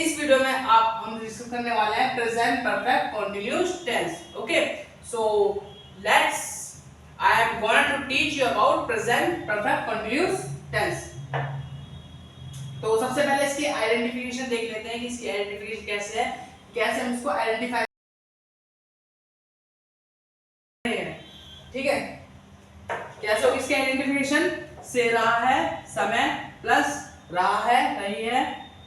इस वीडियो में हम डिस्कस करने वाले हैं present perfect continuous tense. Okay, so let's I am going to teach you about present perfect continuous tense. तो सबसे पहले इसकी आइडेंटिफिकेशन देख लेते हैं कि इसकी आइडेंटिफिकेशन कैसे है, कैसे हम इसको आइडेंटिफाई। ठीक है, कैसे होगी इसकी आइडेंटिफिकेशन? से रहा है समय प्लस रहा है रही है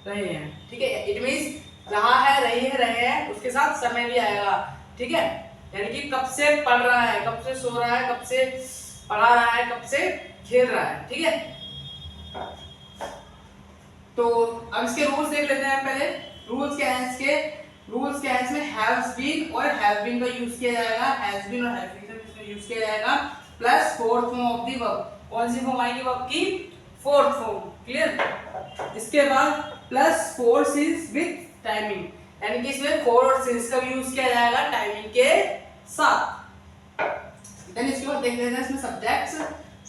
रहे हैं। ठीक है, इट मींस रहा है रही है रहे हैं उसके साथ समय भी आएगा। ठीक है, यानी कि कब से पढ़ रहा है, कब से सो रहा है, कब से पढ़ा रहा है, कब से खेल रहा है। ठीक है, तो अब इसके रूल्स देख लेते हैं पहले। रूल्स क्या है इसके? रूल्स क्या है इसमें? हैव्स बीन और हैव बीन का यूज किया जाएगा, हैज बीन और हैव बीन का इसमें यूज किया जाएगा, plus fourth form of the verb. कौन सी फॉर्म आएगी वर्ब की? Fourth form. क्लियर? इसके बाद plus four since with timing, यानी कि इसमें फोर और सिंस का यूज किया जाएगा टाइमिंग के साथ। देन इसके बाद देख लेते हैं इसमें सब्जेक्ट्स।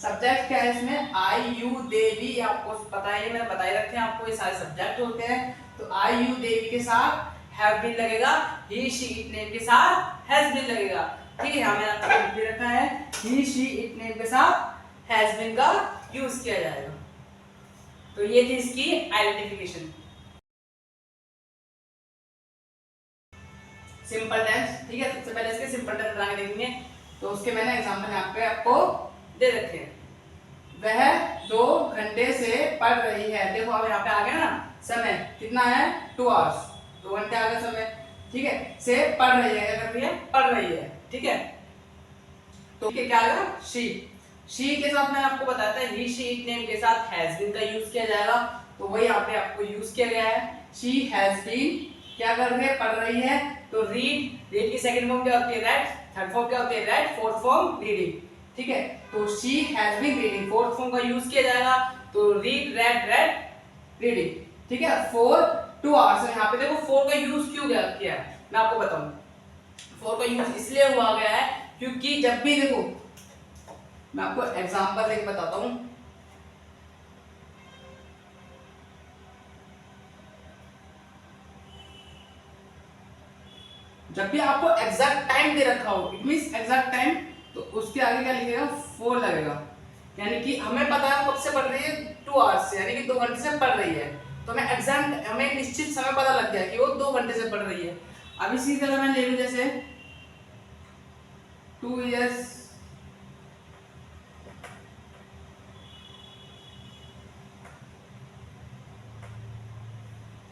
सब्जेक्ट क्या है इसमें? आई यू दे वी, आपको पता है, मैंने बता ही रखे हैं आपको, ये सारे सब्जेक्ट होते हैं। तो आई यू दे वी के साथ हैव बीन लगेगा, ही शी इट नेम के साथ हैज बीन लगेगा। ठीक है, यहां मैंने आपको लिख भी रखा है, ही शी इट नेम के साथ हैज बीन का यूज किया जाएगा। तो ये थी इसकी आइडेंटिफिकेशन। Simple tense. ठीक है, सबसे पहले इसके सिंपल टेंस बना के देखेंगे। तो उसके मैंने एग्जांपल यहाँ पे आपको दे रखे हैं। वह 2 घंटे से पढ़ रही है। देखो अब यहाँ पे आ गया ना समय, कितना है? 2 आवर्स, 2 घंटे आ गया समय। ठीक है, से पढ़ रही है, क्या कर रही है? पढ़ रही है। ठीक है, तो क्या आएगा? शी। शी के साथ मैंने आपको बताया था ही शी इट नेम के साथ हैज बीन का यूज किया जाएगा, तो वही यहाँ पे आपको यूज किया गया है। शी हैज बीन क्या कर रही है? पढ़ रही है। तो रीड, रीड की सेकंड फॉर्म क्या होती है? राइट। थर्ड फॉर्म क्या होती है? राइट। Fourth form reading. ठीक है, तो she has been reading, fourth form का यूज किया जाएगा। तो रीड, रेड, रेड, रीडिंग। ठीक है, फॉर 2 आवर्स। यहाँ पे देखो 4 का यूज क्यों किया है, मैं आपको बताऊं। 4 का यूज इसलिए हुआ गया है क्योंकि जब भी देखो, मैं आपको एग्जांपल देके बताता हूं। जब भी आपको एग्जैक्ट टाइम दे रखा हो, इट मींस एग्जैक्ट टाइम, तो उसके आगे क्या लिखेगा? 4 लगेगा। यानी कि हमें पता है कब से पढ़ रही है? 2 आवर्स से, यानी कि 2 घंटे से पढ़ रही है। तो हमें एग्जैक्ट, हमें निश्चित समय पता लग गया कि वो 2 घंटे से पढ़ रही है। अब इसी तरह मैं ले लूं जैसे 2 इयर्स,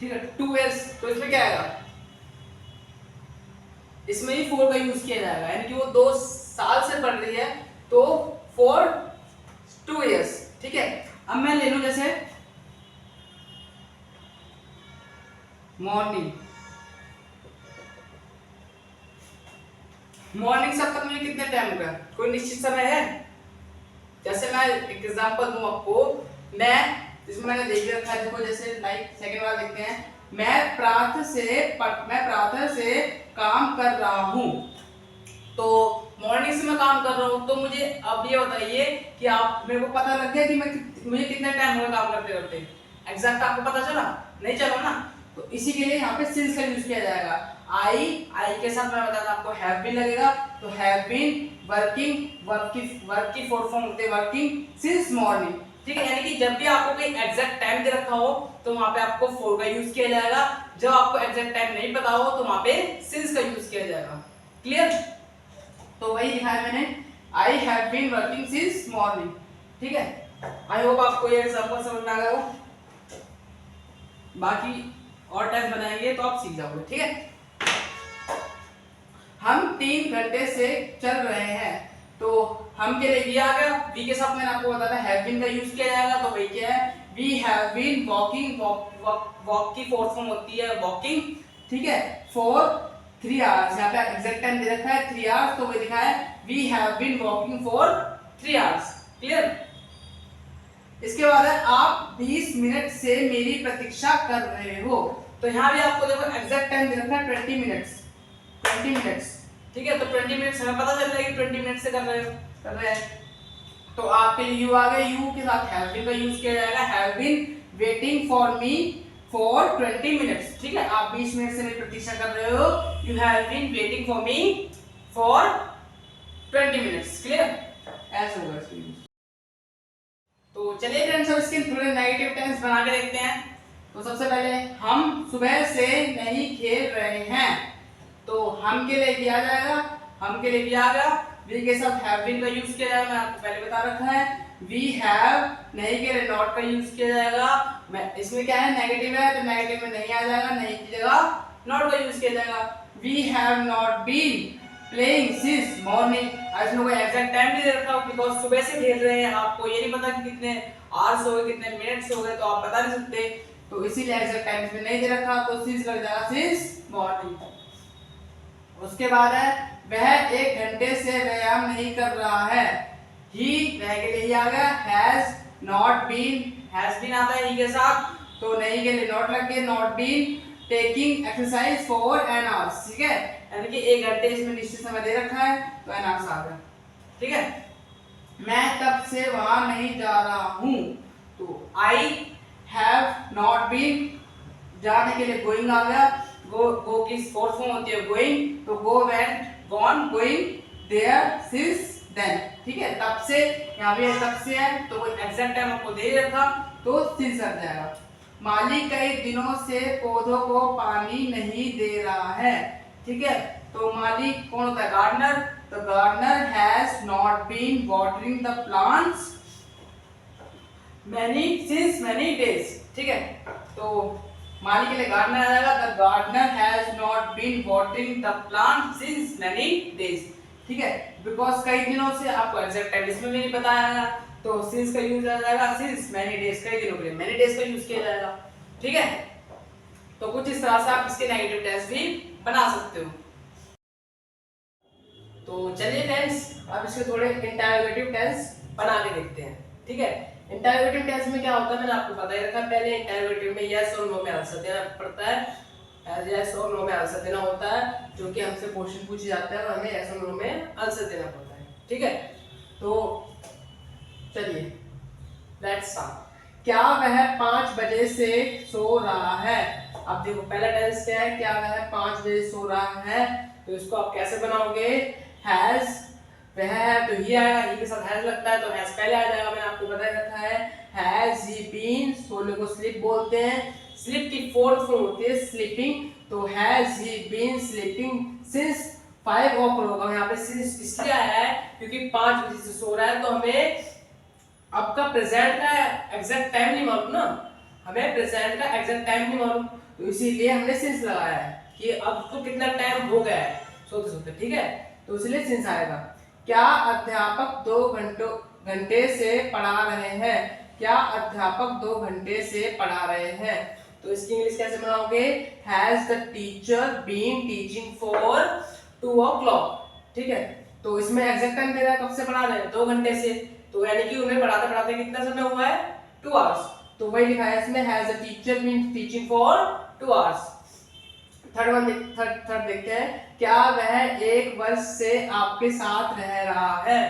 ठीक है, 2 इयर्स, तो इसमें क्या आएगा? इसमें ही 4 का यूज किया जाएगा, यानी कि वो 2 साल से पढ़ रही है, तो फॉर 2 इयर्स। ठीक है, अब मैं ले लूं जैसे मॉर्निंग। मॉर्निंग से अब तक मुझे कितने टाइम हो गया? कोई निश्चित समय है? जैसे मैं एक एग्जांपल दूं आपको, मैं इसमें मैंने देख रखा है, देखो जैसे लाइक सेकंड वाला देखते हैं, मैं प्रातः से काम कर रहा हूं। तो मॉर्निंग से मैं काम कर रहा हूं, तो मुझे अब ये बताइए कि आप, मेरे को पता लग गया कि मुझे कितना टाइम हो गया काम करते करते? एग्जैक्ट आपको पता चला? नहीं चला ना। तो इसी के लिए यहाँ पे सिंस का यूज किया जाएगा। आई के साथ मैं बताता आपको हैव बीन लगेगा, तो हैव बीन वर्किंग, वर्क की फोर्थ फॉर्म होती है वर्किंग सिंस मॉर्निंग। ठीक है, यानी कि जब भी आपको कोई एग्जैक्ट टाइम दे रखा हो तो वहां पे आपको 4 का यूज किया जाएगा। जब आपको एग्जैक्ट टाइम नहीं पता हो तो वहां पे सिंस का यूज किया जाएगा। क्लियर? तो वही लिखा है मैंने, I have been working since morning. ठीक है, आई होप आपको ये एग्जांपल समझ में आ गया हो। बाकी और टेस्ट बनाएंगे तो आप सीख जाओगे। ठीक है, हम 3 घंटे से चल रहे हैं, तो हम के लिए आ गया, वी के साथ मैंने आपको बताया था हैव बीन का यूज किया जाएगा, तो वही क्या है? We have been walking, walk की फोर्थ फॉर्म होती है वॉकिंग। ठीक है, फॉर 3 आवर्स, यहाँ पे एग्जैक्ट टाइम दे रखा है 3 आवर्स, तो वही लिखा है we have been walking for 3 hours. Clear? इसके बाद है आप 20 मिनट से मेरी प्रतीक्षा कर रहे हो, तो यहाँ भी आपको देखो एग्जैक्ट टाइम दे रखा है 20 मिनट्स। ठीक है, तो 20 मिनट्स हमें पता चल रहा है कि 20 मिनट से कर रहे हैं। तो आपके लिए यू आ गया, यू के साथ हैव बीन का यूज किया जाएगा, have been waiting for me for 20 minutes. ठीक है, आप 20 मिनट से मेरी प्रतीक्षा कर रहे हो। You have been waiting for me for 20 minutes. Clear? ऐसा होगा इसको यूज। तो चलिए फ्रेंड्स, अब इसके थोड़े नेगेटिव टेंस बना के देखते हैं। तो सबसे पहले, हम सुबह से नहीं खेल रहे हैं। तो हम के लिए किया जाएगा, हम के लिए किया गया। वी के साथ हैव बीन का यूज किया जाएगा, मैं आपको पहले बता रखा है। वी हैव नहीं के लिए नॉट का यूज किया जाएगा। मैं इसमें क्या है, नेगेटिव है तो नेगेटिव में नहीं आ जाएगा, नहीं की जगह नॉट का यूज किया जाएगा। We have not been playing since morning. इसमें कोई एग्जैक्ट टाइम नहीं दे रखा, बिकॉज सुबह से खेल रहे हैं, आपको ये नहीं पता कि कितने आवर्स हो गए, कितने मिनट्स हो गए, तो आप बता नहीं सकते। तो इसीलिए एग्जैक्ट टाइम इसमें नहीं दे रखा, तो सिंस लग जाएगा सिंस मॉर्निंग। उसके बाद है, वह 1 घंटे से व्यायाम नहीं कर रहा है। ही वह के लिए ही आ गया। Has not been, has been आता है ही के साथ, तो नहीं के लिए नॉट लग गया। Not been taking exercise for an hours. ठीक है, यानी कि 1 घंटे इसमें निश्चित समय दे रखा है, तो एन आवर्स आ गया। ठीक है, मैं तब से वहां नहीं जा रहा हूं। तो आई हैव नॉट बीन, जाने के लिए गोइंग आ गया। गो की फोर्थ फॉर्म होती है गोइंग, तो go went, gone, going, there, since, then. ठीक है, तब से यहाँ पे तब से है, तो कोई एग्जैक्ट टाइम आपको दे रखा, तो सिंस आ जाएगा। माली कई दिनों से पौधों को पानी नहीं दे रहा है। ठीक है, तो माली कौन होता है, गार्डनर। तो gardener has not been watering the plants since many days. ठीक है, तो माली के लिए गार्डनर आ जाएगा। The gardener has not been watering the plant since many days. ठीक है, बिकॉज कई दिनों से, आपको एग्जैक्ट टाइम इसमें भी नहीं बताया, तो सिंस का यूज आ जाएगा। सिंस मैनी डेज, कई दिनों के लिए मैनी डेज का यूज किया जाएगा। ठीक है, तो कुछ इस तरह से आप इसके नेगेटिव टेंस भी बना सकते हो। तो चलिए फ्रेंड्स, अब इसके थोड़े इंटरोगेटिव टेंस बना के देखते हैं। ठीक है, इंटरोगेटिव टेंस में क्या होता है, मैंने आपको बता ही रखा पहले। इंटरोगेटिव में यस और नो में आंसर देना पड़ता है। यस और नो में आंसर देना होता है, जो कि हमसे क्वेश्चन पूछे जाते हैं और हमें यस और नो में आंसर देना पड़ता है। ठीक है, तो चलिए लेट्स स्टार्ट। क्या वह 5 बजे से सो रहा है? अब देखो, पहला टेंस क्या है, क्या वह 5 बजे सो रहा है। तो इसको आप कैसे बनाओगे, हैज, वह है तो ही आएगा, ही के साथ हैज लगता है, तो हैज पहले आ जाएगा। मैंने आपको बता रखा है, हैज ही बीन, सोने को स्लीप बोलते हैं। स्लीप की फोर्थ फॉर्म होती है स्लीपिंग, तो has he been sleeping since 5 o'clock। यहाँ पे सिंस इसलिए आया है क्योंकि 5 बजे से सो रहा है, तो हमें आपका प्रेजेंट का एग्जैक्ट टाइम नहीं मालूम ना, हमें प्रेजेंट का एग्जैक्ट टाइम नहीं मालूम, तो इसीलिए हमने सिंस लगाया है कि अब तो कितना टाइम हो गया है सोते सोते। ठीक है, तो इसलिए सिंस आएगा। क्या अध्यापक 2 घंटे से पढ़ा रहे हैं? क्या अध्यापक 2 घंटे से पढ़ा रहे हैं? तो इसकी इंग्लिश कैसे बनाओगे, has the teacher been teaching for 2 o'clock। ठीक है, तो इसमें एग्जैक्ट टाइम दे रहा है, कब से पढ़ा रहे हैं, 2 घंटे से, तो यानी कि उन्हें पढ़ाते पढ़ाते कितना समय हुआ है, 2 hours। तो वही लिखा है इसमें, has the teacher been teaching for 2 hours। Third देखते हैं, क्या वह 1 वर्ष से आपके साथ रह रहा है?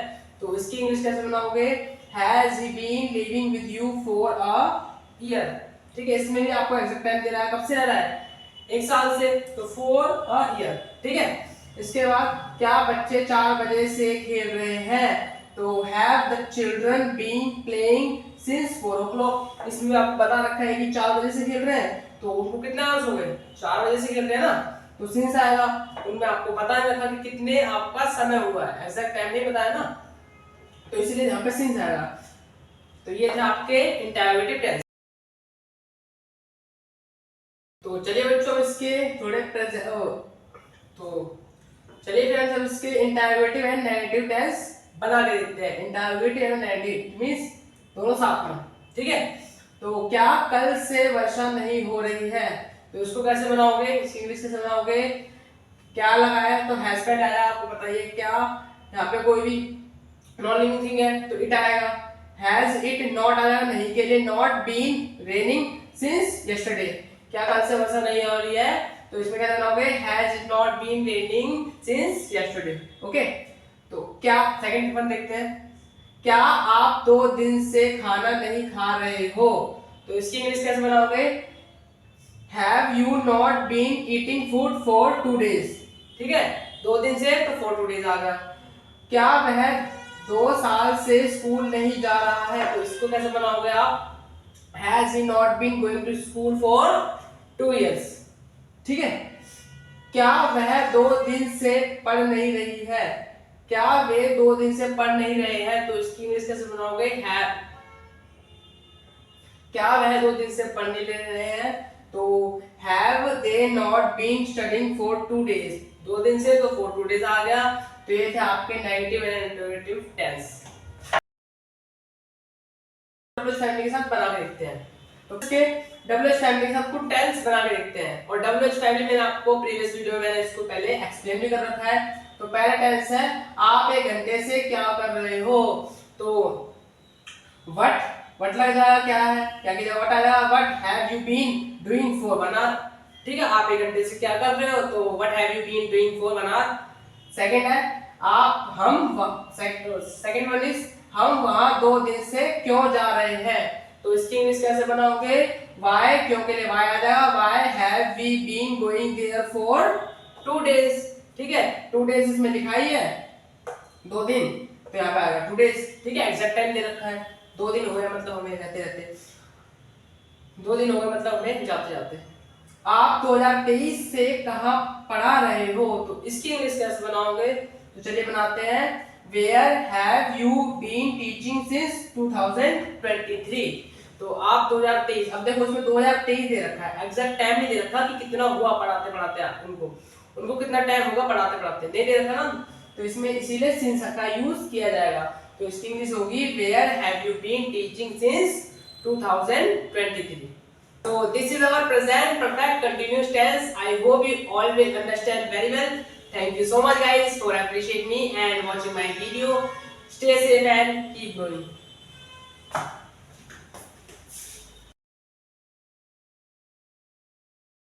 तो इसकी इंग्लिश कैसे बनाओगे, has he been living with you for a year. ठीक है, इसमें भी आपको एग्जैक्ट टाइम दे रहा है, कब से रह रहा है, 1 साल से, तो फॉर अ ईयर। ठीक है, इसके बाद क्या बच्चे 4 बजे से खेल रहे हैं? तो have the children been playing since 4 o'clock। इसमें आपको बता रखा है कि 4 बजे से खेल रहे हैं, तो उनको कितने आवर्स हो गए, 4 बजे से खेल रहे हैं ना, तो सिंस आएगा। उनमें आपको पता नहीं रखा कि कितने आपका समय हुआ है, एग्जैक्ट टाइम नहीं बताया ना, तो इसलिए यहाँ पे सिंस आएगा। तो ये थे आपके इंटरोगेटिव टेंस। तो चलिए बच्चों, इसके थोड़े तो चलिए फ्रेंड्स, हम इसके इंटरोगेटिव एंड नेगेटिव टेंस बना के देखते हैं। इंटरोगेटिव एंड नेगेटिव मींस दोनों साथ में। ठीक है, तो क्या कल से वर्षा नहीं हो रही है? तो इसको कैसे बनाओगे, इसकी इंग्लिश कैसे बनाओगे, क्या लगाया है, तो हैज पहले आया, आपको बताइए क्या, यहाँ पे कोई भी नॉन लिविंग थिंग है तो इट आएगा। हैज इट नॉट आया, नहीं के लिए, not been raining since yesterday. क्या कल से वर्षा नहीं हो रही है, तो इसमें क्या बनाओगे, has it not been raining since yesterday. Okay, तो क्या सेकंड वन देखते हैं, क्या आप 2 दिन से खाना नहीं खा रहे हो? तो इसकी इंग्लिश कैसे बनाओगे, have you not been eating food for 2 days, ठीक है, 2 दिन से, तो फॉर 2 days आ गया। क्या वह 2 साल से स्कूल नहीं जा रहा है, तो इसको कैसे बनाओगे आप, has he not been going to school for 2 years, ठीक है। क्या वह 2 दिन से पढ़ नहीं रही है, क्या वे 2 दिन से पढ़ नहीं रहे हैं, तो इसकी इंग्लिश कैसे बनाओगे, हैव। क्या वह 2 दिन से पढ़ नहीं रहे हैं, तो have they not been studying for 2 days, 2 दिन से, तो फॉर 2 days आ गया। तो ये थे आपके negative and interrogative tense. WH family के साथ बना के देखते हैं, तो इसके डब्ल्यूएच फैमिली के साथ कुछ टेंस बना के देखते हैं। और डब्ल्यूएच फैमिली में आपको प्रीवियस वीडियो में मैंने इसको पहले एक्सप्लेन भी कर रखा है। तो पहला टेंस है आप 1 घंटे से क्या कर रहे हो, तो व्हाट लग जाएगा, क्या है, क्या की जगह व्हाट आ जाएगा, what have you been doing for 1 hour, ठीक है, आप 1 घंटे से क्या कर रहे हो, तो what have you been doing for 1 hour। Second है आप सेकंड वन इज हम वहां 2 दिन से क्यों जा रहे हैं, तो इसकी इंग्लिश कैसे बनाओगे, व्हाई, क्यों के लिए व्हाई आ जाएगा, why have we been going there for 2 days, ठीक है, 2 days इसमें लिखाई है 2 दिन, तो यहाँ पे आएगा 2 days, ठीक है, एग्जैक्ट टाइम दे रखा है, 2 दिन हो गए मतलब हमें रहते 2 दिन हो गए मतलब हमें जाते। आप 2023 से कहाँ पढ़ा रहे हो, तो इसकी इंग्लिश कैसे बनाओगे, तो चलिए बनाते हैं, where have you been teaching since 2023, तो आप 2023, अब देखो इसमें 2023 दे रखा है, एग्जैक्ट टाइम नहीं दे रखा कि कितना हुआ पढ़ाते उनको कितना टाइम होगा पढ़ाते नहीं दे रखा ना, तो इसमें इसीलिए सिंस का यूज किया जाएगा। तो इसकी इंग्लिश होगी where have you been teaching since 2023। So this is our present perfect continuous tense. I hope you all will understand very well. Thank you so much guys for appreciating me and watching my video. Stay safe and keep growing.